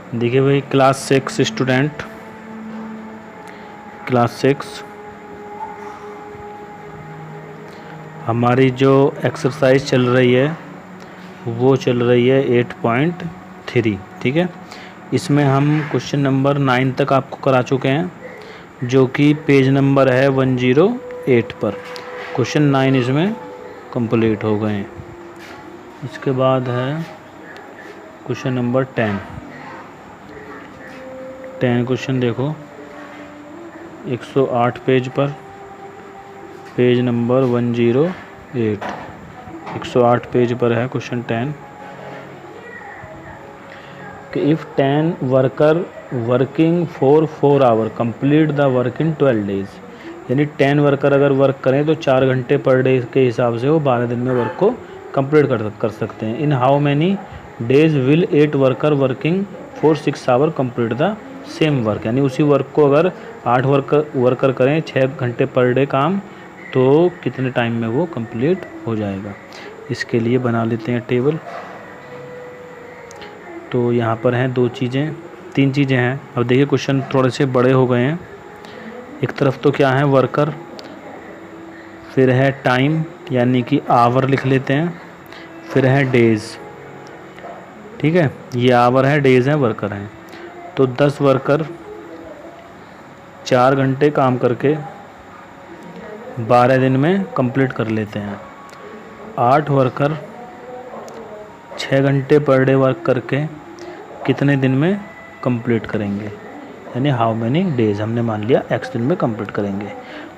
देखिए भाई, class 6 student, class 6 हमारी जो एक्सरसाइज चल रही है वो चल रही है 8.3। ठीक है, इसमें हम क्वेश्चन नंबर 9 तक आपको करा चुके हैं, जो कि पेज नंबर है 108 पर। क्वेश्चन 9 इसमें कंप्लीट हो गए हैं। इसके बाद है क्वेश्चन नंबर 10 क्वेश्चन देखो 108 पेज पर, पेज नंबर 108, 108 पेज पर है क्वेश्चन 10 कि if 10 worker working for 4 hour complete the work in 12 days, यानी 10 वर्कर अगर वर्क करें तो 4 घंटे पर डे के हिसाब से वो 12 दिन में वर्क को कंप्लीट कर सकते हैं। In how many days will 8 worker working for 6 hour complete the same work, यानी उसी वर्क को अगर 8 वर्कर करें 6 घंटे पर डे काम, तो कितने टाइम में वो कंप्लीट हो जाएगा। इसके लिए बना लेते हैं टेबल। तो यहाँ पर हैं 3 चीज़ें हैं। अब देखिए क्वेश्चन थोड़े से बड़े हो गए हैं। एक तरफ तो क्या है, वर्कर, फिर है टाइम यानी कि आवर लिख लेते हैं, फिर है डेज़। ठीक है, ये आवर है, डेज़ हैं, वर्कर हैं। तो 10 वर्कर 4 घंटे काम करके 12 दिन में कंप्लीट कर लेते हैं। 8 वर्कर 6 घंटे पर डे वर्क करके कितने दिन में कंप्लीट करेंगे, यानी हाउ मैनी डेज हमने मान लिया x दिन में कंप्लीट करेंगे।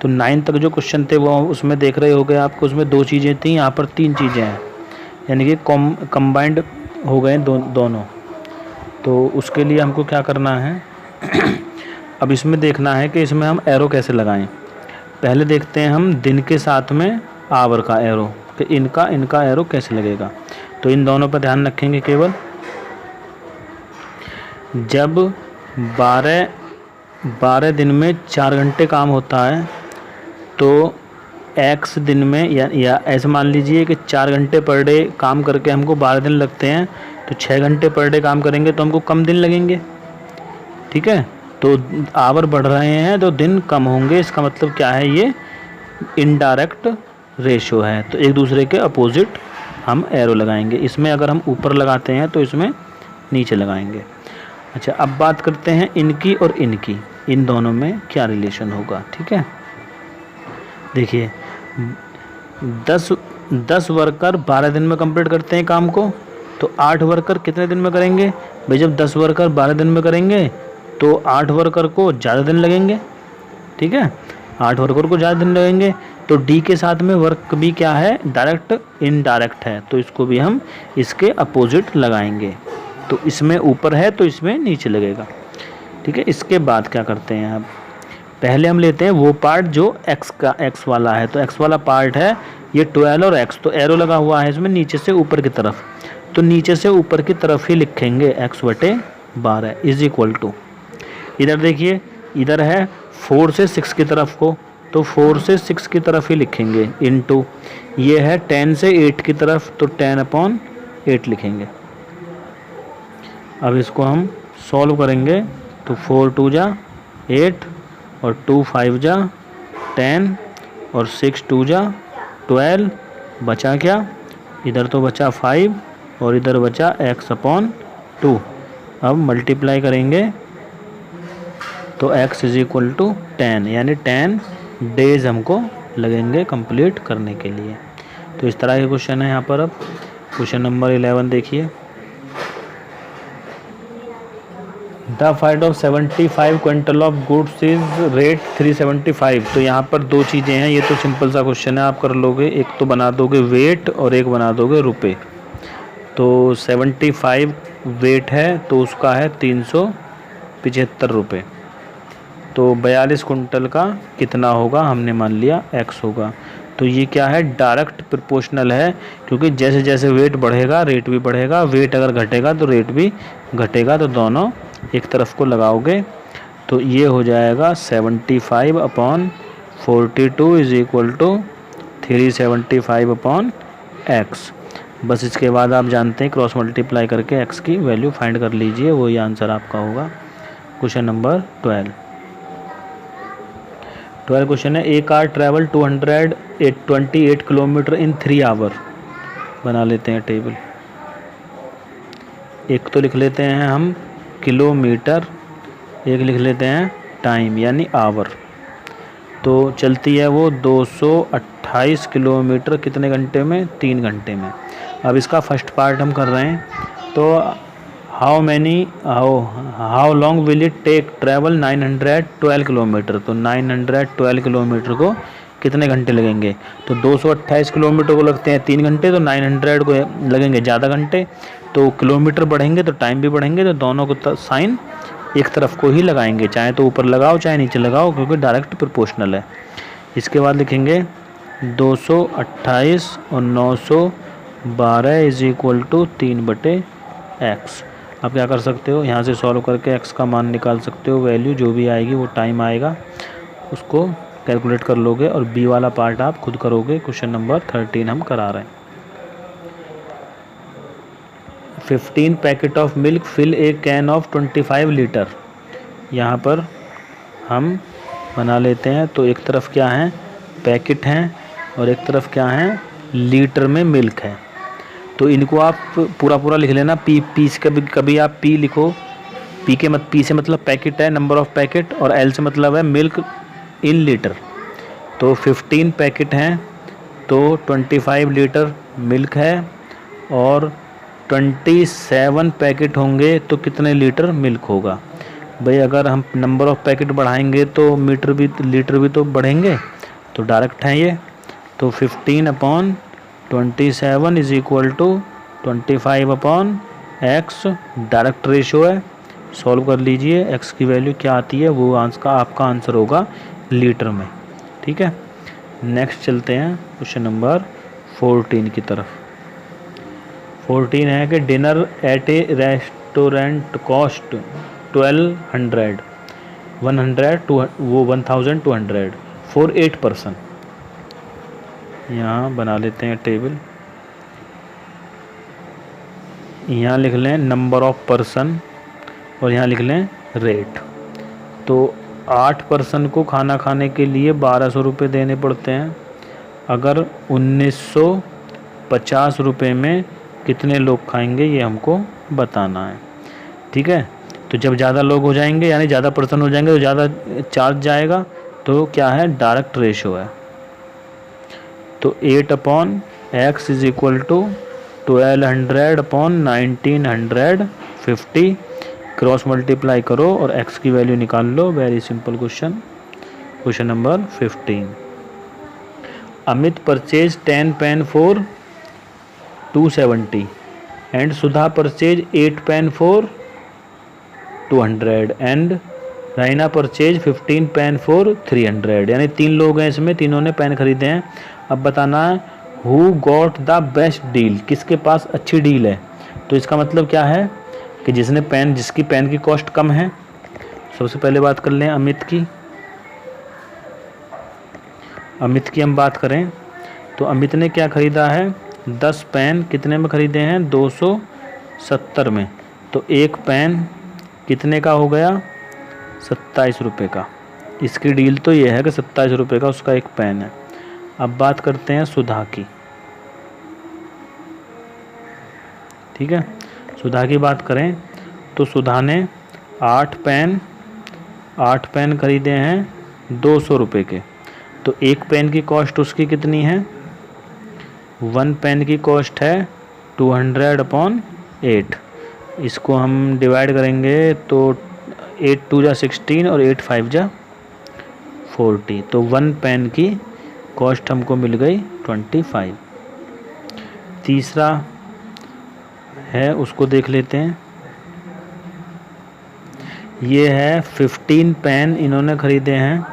तो 9 तक जो क्वेश्चन थे वो उसमें देख रहे होगे आपको, उसमें 2 चीज़ें थी, यहाँ पर 3 चीज़ें हैं, यानी कि कंबाइंड हो गए दोनों। तो उसके लिए हमको क्या करना है अब इसमें देखना है कि इसमें हम एरो कैसे लगाएं। पहले देखते हैं हम दिन के साथ में आवर का एरो, कि इनका एरो कैसे लगेगा। तो इन दोनों पर ध्यान रखेंगे केवल। जब 12 दिन में 4 घंटे काम होता है तो x दिन में या ऐसे मान लीजिए कि 4 घंटे पर डे काम करके हमको 12 दिन लगते हैं, तो 6 घंटे पर डे काम करेंगे तो हमको कम दिन लगेंगे। ठीक है, तो आवर बढ़ रहे हैं तो दिन कम होंगे। इसका मतलब क्या है, ये इनडायरेक्ट रेशो है। तो एक दूसरे के अपोजिट हम एरो लगाएंगे। इसमें अगर हम ऊपर लगाते हैं तो इसमें नीचे लगाएंगे। अच्छा, अब बात करते हैं इनकी और इनकी, इन दोनों में क्या रिलेशन होगा। ठीक है, देखिए 10 वर्कर 12 दिन में कंप्लीट करते हैं काम को, तो 8 वर्कर कितने दिन में करेंगे भाई। जब 10 वर्कर 12 दिन में करेंगे तो 8 वर्कर को ज़्यादा दिन लगेंगे। ठीक है, 8 वर्कर को ज़्यादा दिन लगेंगे। तो डी के साथ में वर्क भी क्या है, डायरेक्ट इनडायरेक्ट है, तो इसको भी हम इसके अपोजिट लगाएंगे। तो इसमें ऊपर है तो इसमें नीचे लगेगा। ठीक है, इसके बाद क्या करते हैं, अब पहले हम लेते हैं वो पार्ट जो x वाला है। तो x वाला पार्ट है ये 12 और x, तो एरो लगा हुआ है इसमें नीचे से ऊपर की तरफ, तो नीचे से ऊपर की तरफ ही लिखेंगे x/12 इज इक्वल टू, इधर देखिए इधर है 4 से 6 की तरफ को, तो 4 से 6 की तरफ ही लिखेंगे, इनटू ये है 10 से 8 की तरफ, तो 10/8 लिखेंगे। अब इसको हम सॉल्व करेंगे तो 4 2 जा 8 और 2 5 जा 10 और 6 2 जा 12, बचा क्या, इधर तो बचा 5 और इधर बचा x/2। अब मल्टीप्लाई करेंगे तो x इज इक्वल टू 10, यानी 10 डेज हमको लगेंगे कंप्लीट करने के लिए। तो इस तरह के क्वेश्चन है यहाँ पर। अब क्वेश्चन नंबर 11 देखिए, the fight of 75 quintal of goods is rate 375। तो यहाँ पर 2 चीज़ें हैं, ये तो सिंपल सा क्वेश्चन है, आप कर लोगे। एक तो बना दोगे वेट और एक बना दोगे रुपए। तो 75 वेट है तो उसका है 375 रुपये। तो 42 कुंटल का कितना होगा, हमने मान लिया x होगा। तो ये क्या है, डायरेक्ट प्रोपोर्शनल है, क्योंकि जैसे जैसे वेट बढ़ेगा रेट भी बढ़ेगा, वेट अगर घटेगा तो रेट भी घटेगा। तो दोनों एक तरफ को लगाओगे तो ये हो जाएगा 75/42 इज इक्वल टू 375/x। बस इसके बाद आप जानते हैं क्रॉस मल्टीप्लाई करके एक्स की वैल्यू फाइंड कर लीजिए, वही आंसर आपका होगा। क्वेश्चन नंबर 12 क्वेश्चन है, a car travel 228 kilometre in 3 hour. बना लेते हैं टेबल। एक तो लिख लेते हैं हम किलोमीटर, एक लिख लेते हैं टाइम यानी आवर। तो चलती है वो 228 किलोमीटर कितने घंटे में? 3 घंटे में। अब इसका फर्स्ट पार्ट हम कर रहे हैं, तो how long will it take travel 912 kilometre. तो 912 किलोमीटर को कितने घंटे लगेंगे? तो 228 किलोमीटर को लगते हैं 3 घंटे, तो 900 को लगेंगे ज़्यादा घंटे। तो किलोमीटर बढ़ेंगे तो टाइम भी बढ़ेंगे, तो दोनों को साइन एक तरफ को ही लगाएंगे, चाहे तो ऊपर लगाओ चाहे नीचे लगाओ, क्योंकि डायरेक्ट प्रोपोर्शनल है। इसके बाद लिखेंगे 228 और 912 इज इक्वल टू 3/x। आप क्या कर सकते हो, यहाँ से सॉल्व करके x का मान निकाल सकते हो। वैल्यू जो भी आएगी वो टाइम आएगा उसको कैलकुलेट कर लोगे, और b वाला पार्ट आप खुद करोगे। क्वेश्चन नंबर 13 हम करा रहे हैं। 15 packet of milk fill a can of 25 litre. यहाँ पर हम बना लेते हैं, तो एक तरफ क्या है पैकेट हैं और एक तरफ क्या है लीटर में मिल्क है। तो इनको आप पूरा लिख लेना। पी से कभी आप पी लिखो, पी से मतलब पैकेट है, नंबर ऑफ पैकेट, और एल से मतलब है मिल्क इन लीटर। तो 15 पैकेट हैं तो 25 लीटर मिल्क है, और 27 पैकेट होंगे तो कितने लीटर मिल्क होगा? भाई अगर हम नंबर ऑफ पैकेट बढ़ाएंगे तो लीटर भी तो बढ़ेंगे, तो डायरेक्ट है ये। तो 15/27 is equal to 25/x, direct ratio है। सॉल्व कर लीजिए, x की वैल्यू क्या आती है वो आपका आंसर होगा लीटर में। ठीक है, नेक्स्ट चलते हैं क्वेश्चन नंबर 14 की तरफ। 14 है कि dinner eight A restaurant cost 1200 1200 for 8 person. यहाँ बना लेते हैं टेबल। यहाँ लिख लें नंबर ऑफ पर्सन और यहाँ लिख लें रेट। तो 8 पर्सन को खाना खाने के लिए 1200 रुपये देने पड़ते हैं। अगर 1950 रुपये में कितने लोग खाएंगे ये हमको बताना है। ठीक है, तो जब ज़्यादा लोग हो जाएंगे यानी ज़्यादा पर्सन हो जाएंगे तो ज़्यादा चार्ज जाएगा, तो क्या है डायरेक्ट रेशो है। तो 8/x is equal to 1200/1950। Cross multiply करो और x की वैल्यू निकाल लो। Very simple question. Question number 15। Amit purchase 10 pen for 270 and Sudha purchase 8 pen for 200 and Raina purchase 15 pen for 300। यानी 3 लोग हैं इसमें, तीनों ने पेन खरीदे हैं। अब बताना है who got the best deal, किसके पास अच्छी डील है। तो इसका मतलब क्या है कि जिसकी पेन की कॉस्ट कम है। सबसे पहले बात कर लें अमित की हम बात करें तो अमित ने क्या ख़रीदा है 10 पेन कितने में ख़रीदे हैं 270 में। तो एक पेन कितने का हो गया 27 रुपये का। इसकी डील तो ये है कि 27 रुपये का उसका एक पेन है। अब बात करते हैं सुधा की। ठीक है, सुधा की बात करें तो सुधा ने 8 पेन खरीदे हैं 200 रुपये के। तो एक पेन की कॉस्ट उसकी कितनी है 1 पेन की कॉस्ट है 200/8। इसको हम डिवाइड करेंगे तो 8 2 जा 16 और 8 5 जा 40। तो 1 पेन की कॉस्ट हमको मिल गई 25। तीसरा है उसको देख लेते हैं। ये है 15 पेन इन्होंने ख़रीदे हैं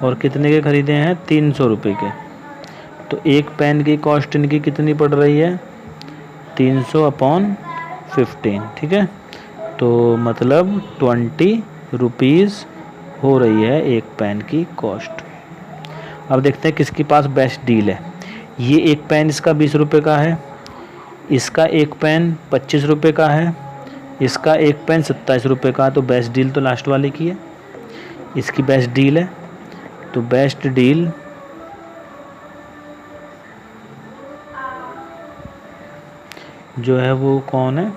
और कितने के ख़रीदे हैं 300 रुपये के। तो एक पेन की कॉस्ट इनकी कितनी पड़ रही है 300/15। ठीक है, तो मतलब 20 रुपीज़ हो रही है एक पेन की कॉस्ट। अब देखते हैं किसके पास बेस्ट डील है। ये एक पेन इसका 20 रुपये का है, इसका एक पेन 25 रुपये का है, इसका एक पेन 27 रुपये का, तो बेस्ट डील तो लास्ट वाले की है, इसकी बेस्ट डील है। तो बेस्ट डील जो है वो कौन है,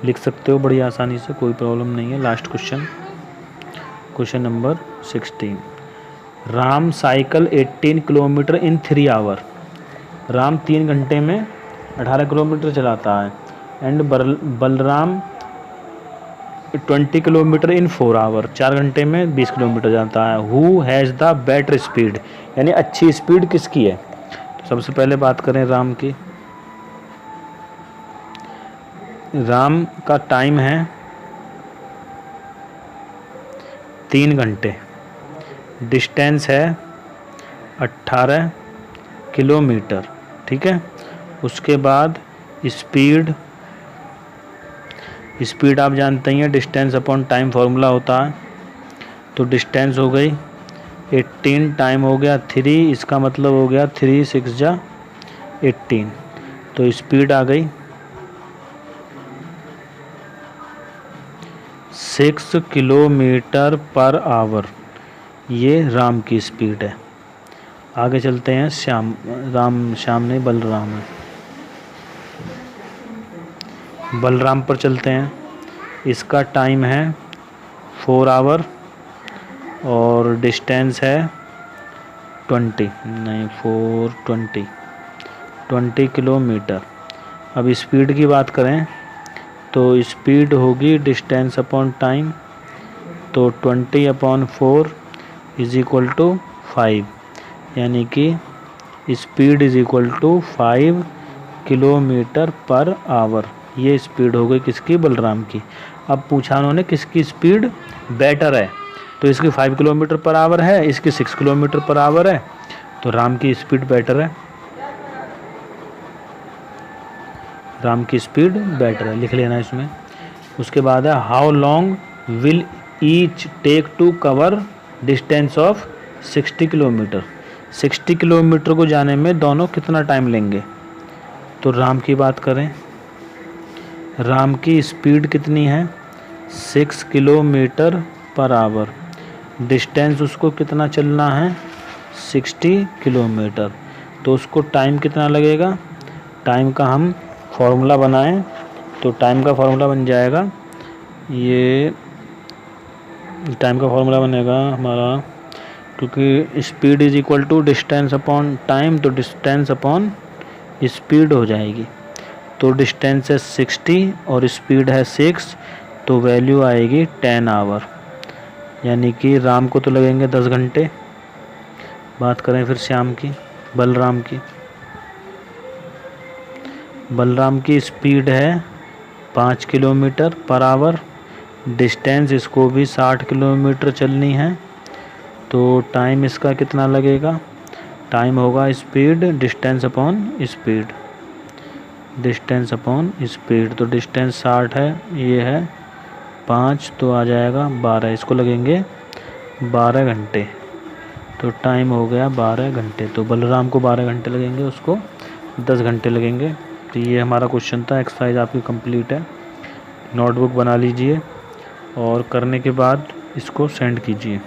लिख सकते हो बड़ी आसानी से, कोई प्रॉब्लम नहीं है। Last question, question number 16। Ram cycle 18 kilometre in 3 hour. Ram 3 घंटे में 18 किलोमीटर चलाता है। And Balram 20 kilometre in 4 hour, 4 घंटे में 20 किलोमीटर जाता है। Who has the better speed, यानी अच्छी स्पीड किसकी है। तो सबसे पहले बात करें राम की। राम का टाइम है 3 घंटे, डिस्टेंस है 18 किलोमीटर, ठीक है। उसके बाद स्पीड आप जानते ही हैं, डिस्टेंस अपॉन टाइम फार्मूला होता है। तो डिस्टेंस हो गई 18, टाइम हो गया 3, इसका मतलब हो गया 3 6 जा 18। तो स्पीड आ गई 6 किलोमीटर पर आवर, ये राम की स्पीड है। आगे चलते हैं श्याम नहीं बलराम है, बलराम पर चलते हैं। इसका टाइम है 4 आवर और डिस्टेंस है 20 किलोमीटर। अब स्पीड की बात करें तो स्पीड होगी डिस्टेंस अपॉन टाइम, तो 20/4 इज इक्वल टू 5, यानी कि speed is equal to 5 kilometre per hour. ये स्पीड हो गई किसकी, बलराम की। अब पूछा उन्होंने किसकी स्पीड बेटर है, तो इसकी 5 किलोमीटर पर आवर है, इसकी 6 किलोमीटर पर आवर है, तो राम की स्पीड बेटर है, राम की स्पीड बेटर है, लिख लेना इसमें। उसके बाद है how long will each take to cover distance of 60 kilometre. 60 kilometre को जाने में दोनों कितना टाइम लेंगे। तो राम की बात करें, राम की स्पीड कितनी है 6 किलोमीटर पर आवर, डिस्टेंस उसको कितना चलना है 60 किलोमीटर, तो उसको टाइम कितना लगेगा। टाइम का हम फॉर्मूला बनाएं तो टाइम का फॉर्मूला बन जाएगा, ये टाइम का फॉर्मूला बनेगा हमारा, क्योंकि speed is equal to distance upon time, तो डिस्टेंस अपॉन स्पीड हो जाएगी। तो डिस्टेंस है 60 और स्पीड है 6, तो वैल्यू आएगी 10 आवर, यानी कि राम को तो लगेंगे 10 घंटे। बात करें फिर श्याम की, बलराम की। बलराम की स्पीड है 5 किलोमीटर पर आवर, डिस्टेंस इसको भी 60 किलोमीटर चलनी है, तो टाइम इसका कितना लगेगा। टाइम होगा speed distance upon speed, distance upon speed, तो डिस्टेंस 60 है, ये है 5, तो आ जाएगा 12, इसको लगेंगे 12 घंटे, तो टाइम हो गया 12 घंटे। तो बलराम को 12 घंटे लगेंगे, उसको 10 घंटे लगेंगे। तो ये हमारा क्वेश्चन था, एक्सरसाइज आपकी कंप्लीट है। नोटबुक बना लीजिए और करने के बाद इसको सेंड कीजिए।